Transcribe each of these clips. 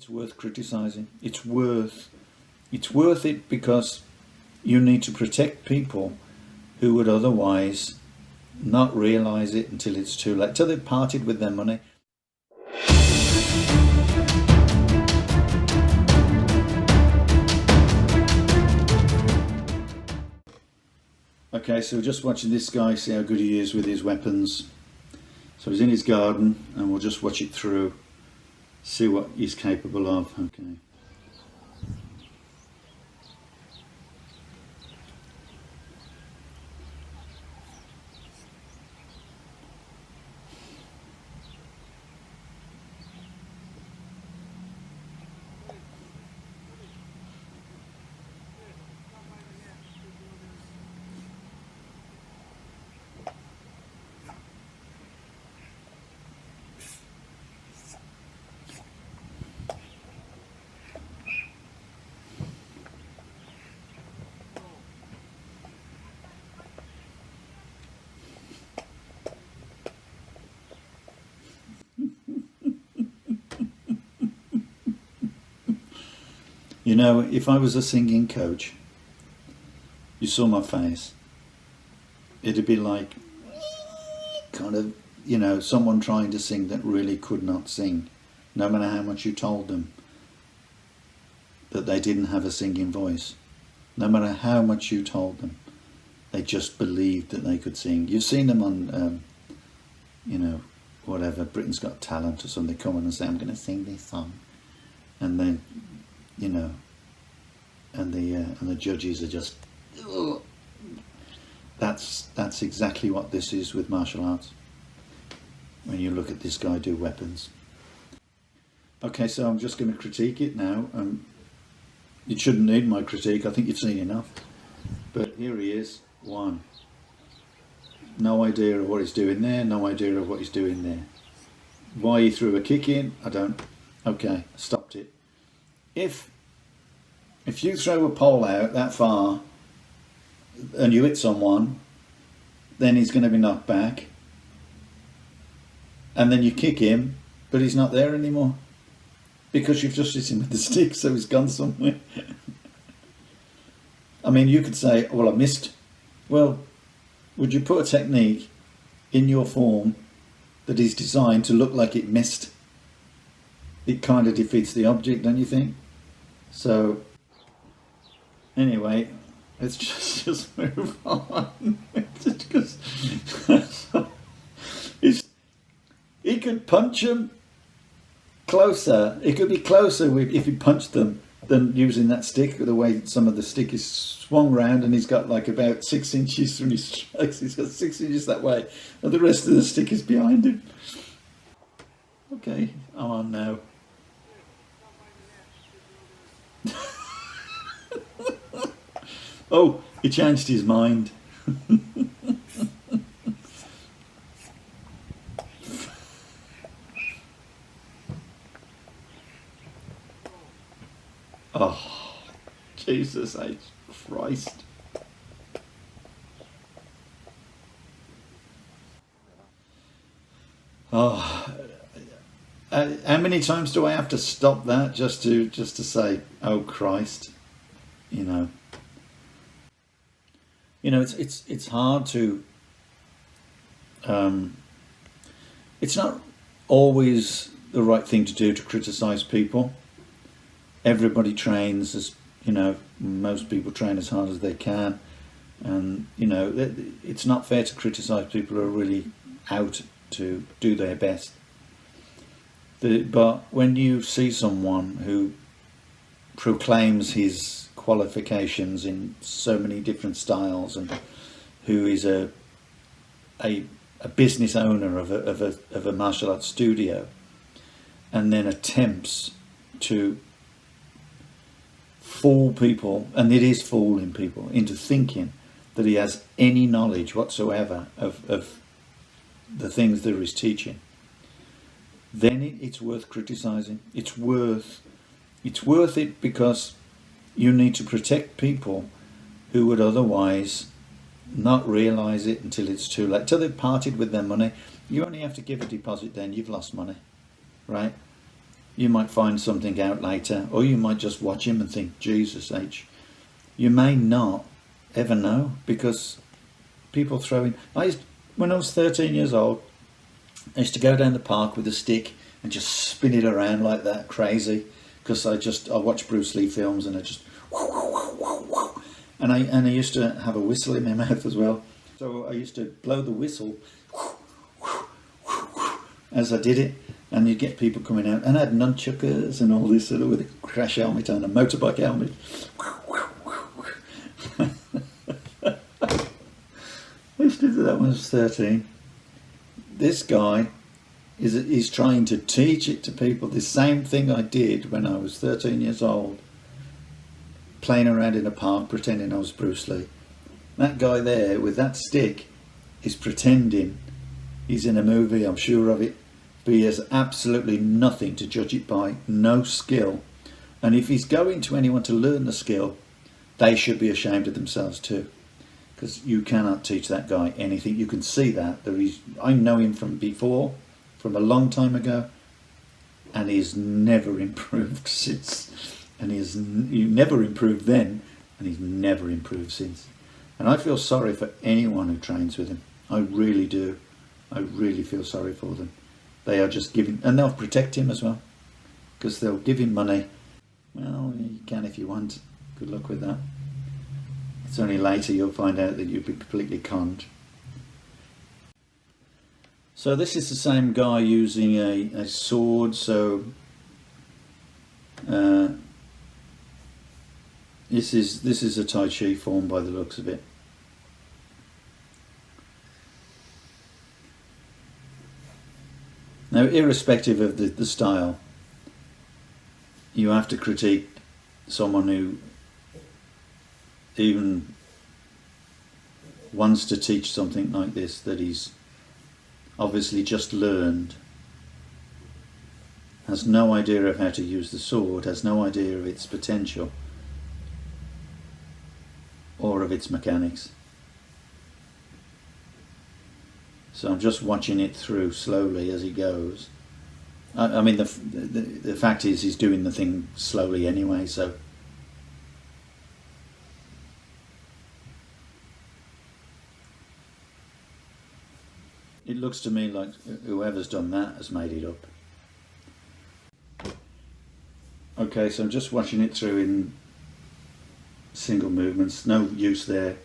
it's worth criticizing. It's worth it because you need to protect people who would otherwise not realize it until it's too late, till they've parted with their money. Okay, so we're just watching this guy, see how good he is with his weapons. So he's in his garden and we'll just watch it through, see what he's capable of. Okay. You know, if I was a singing coach, you saw my face, it'd be like kind of, you know, someone trying to sing that really could not sing, no matter how much you told them that they didn't have a singing voice. No matter how much you told them, they just believed that they could sing. You've seen them on, you know, whatever, Britain's Got Talent or something, come on and say, I'm going to sing this song. And then, you know, and the judges are just, ugh. That's exactly what this is with martial arts. When you look at this guy do weapons. Okay, so I'm just going to critique it now. You shouldn't need my critique, I think you've seen enough. But here he is, one. No idea of what he's doing there, no idea of what he's doing there. Why he threw a kick in, I don't. Okay, stopped it. If you throw a pole out that far and you hit someone, then he's going to be knocked back. And then you kick him, but he's not there anymore. Because you've just hit him with the stick, so he's gone somewhere. I mean, you could say, well, I missed. Well, would you put a technique in your form that is designed to look like it missed? It kind of defeats the object, don't you think? So, anyway, let's just move on. He could punch him closer. It could be closer if he punched them than using that stick, the way some of the stick is swung round, and he's got like about 6 inches when he strikes. He's got 6 inches that way, and the rest of the stick is behind him. Okay, I'm on now. Oh, he changed his mind. Oh, Jesus H. Christ. Oh, how many times do I have to stop that just to say, oh Christ, you know? You know, it's hard to. It's not always the right thing to do to criticize people. Everybody trains, as you know, most people train as hard as they can, and you know, it's not fair to criticize people who are really out to do their best. But when you see someone who proclaims his qualifications in so many different styles, and who is a business owner of a martial arts studio, and then attempts to fool people, and it is fooling people into thinking that he has any knowledge whatsoever of the things that he's teaching, then it's worth criticizing. It's worth it because you need to protect people who would otherwise not realize it until it's too late, till they've parted with their money. You only have to give a deposit, then you've lost money, right? You might find something out later, or you might just watch him and think, Jesus H. You may not ever know, because people throw in. When I was 13 years old, I used to go down the park with a stick and just spin it around like that, crazy, because I watched Bruce Lee films, and I just and I used to have a whistle in my mouth as well. So I used to blow the whistle as I did it, and you get people coming out, and I had nunchuckers and all this sort of, with a crash helmet on, a motorbike helmet. I used to do that when I was 13. This guy is trying to teach it to people, the same thing I did when I was 13 years old, playing around in a park pretending I was Bruce Lee. That guy there with that stick is pretending he's in a movie, I'm sure of it, but he has absolutely nothing to judge it by, no skill. And if he's going to anyone to learn the skill, they should be ashamed of themselves too, because you cannot teach that guy anything. You can see that. I know him from before, from a long time ago, and he's never improved since. And he never improved then, and he's never improved since. And I feel sorry for anyone who trains with him. I really do. I really feel sorry for them. They are just giving, and they'll protect him as well, because they'll give him money. Well, you can if you want. Good luck with that. It's only later you'll find out that you've been completely conned. So this is the same guy using a sword. So this is a Tai Chi form by the looks of it. Now, irrespective of the style, you have to critique someone who even wants to teach something like this, that he's obviously just learned, has no idea of how to use the sword, has no idea of its potential or of its mechanics. So I'm just watching it through slowly as he goes. I mean, the fact is, he's doing the thing slowly anyway, so. It looks to me like whoever's done that has made it up. Okay, so I'm just watching it through in single movements. No use there.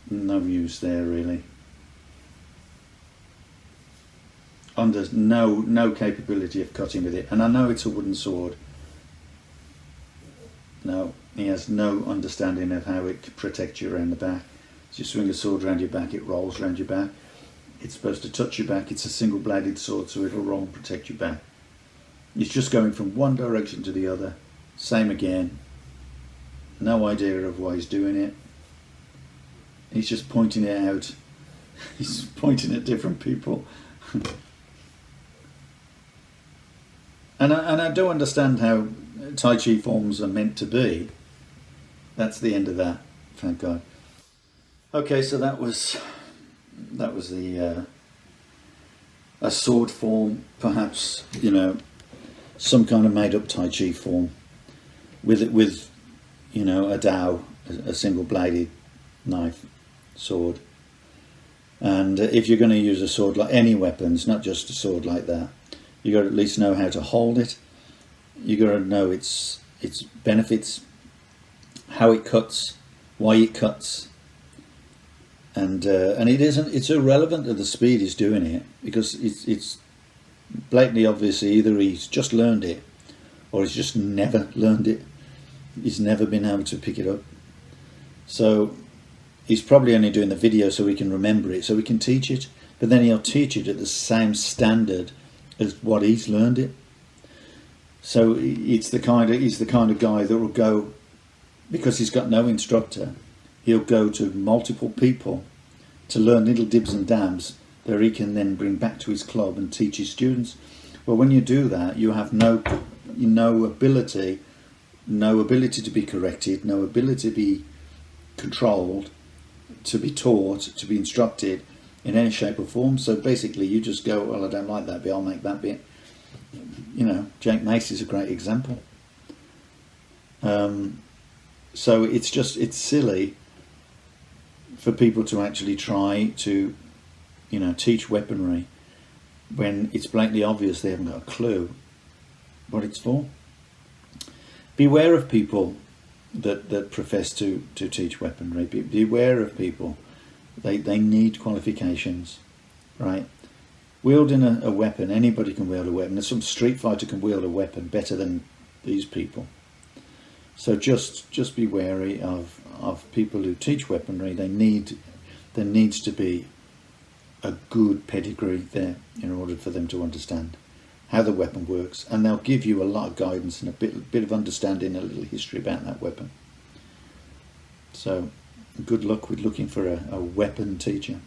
No use there really. There's no capability of cutting with it, and I know it's a wooden sword. No, he has no understanding of how it protects you around the back. As you swing a sword around your back, it rolls around your back. It's supposed to touch your back. It's a single-bladed sword, so it'll roll and protect your back. It's just going from one direction to the other. Same again. No idea of why he's doing it. He's just pointing it out. He's pointing at different people. And I do understand how Tai Chi forms are meant to be. That's the end of that, thank God. Okay, so that was the a sword form, perhaps, you know, some kind of made-up Tai Chi form with you know, a dao, a single-bladed knife, sword. And if you're going to use a sword, like any weapons, not just a sword like that, you got to at least know how to hold it. You got to know its benefits, how it cuts, why it cuts, and it's irrelevant of the speed he's doing it, because it's blatantly obvious either he's just learned it or he's just never learned it. He's never been able to pick it up. So he's probably only doing the video so he can remember it, so he can teach it, but then he'll teach it at the same standard as what he's learned it. So he's the kind of guy that will go, because he's got no instructor, he'll go to multiple people to learn little dibs and dabs that he can then bring back to his club and teach his students. Well, when you do that, you have no ability to be corrected, no ability to be controlled, to be taught, to be instructed. in any shape or form. So basically you just go, well, I don't like that bit, I'll make that bit. You know, Jake Macy's a great example. So it's silly for people to actually try to, you know, teach weaponry when it's blatantly obvious they haven't got a clue what it's for. Beware of people that profess to teach weaponry. Beware of people. They need qualifications, right? Wielding a weapon, anybody can wield a weapon. Some street fighter can wield a weapon better than these people. So just be wary of people who teach weaponry. There needs to be a good pedigree there in order for them to understand how the weapon works, and they'll give you a lot of guidance and a bit of understanding, a little history about that weapon. So good luck with looking for a weapon teacher.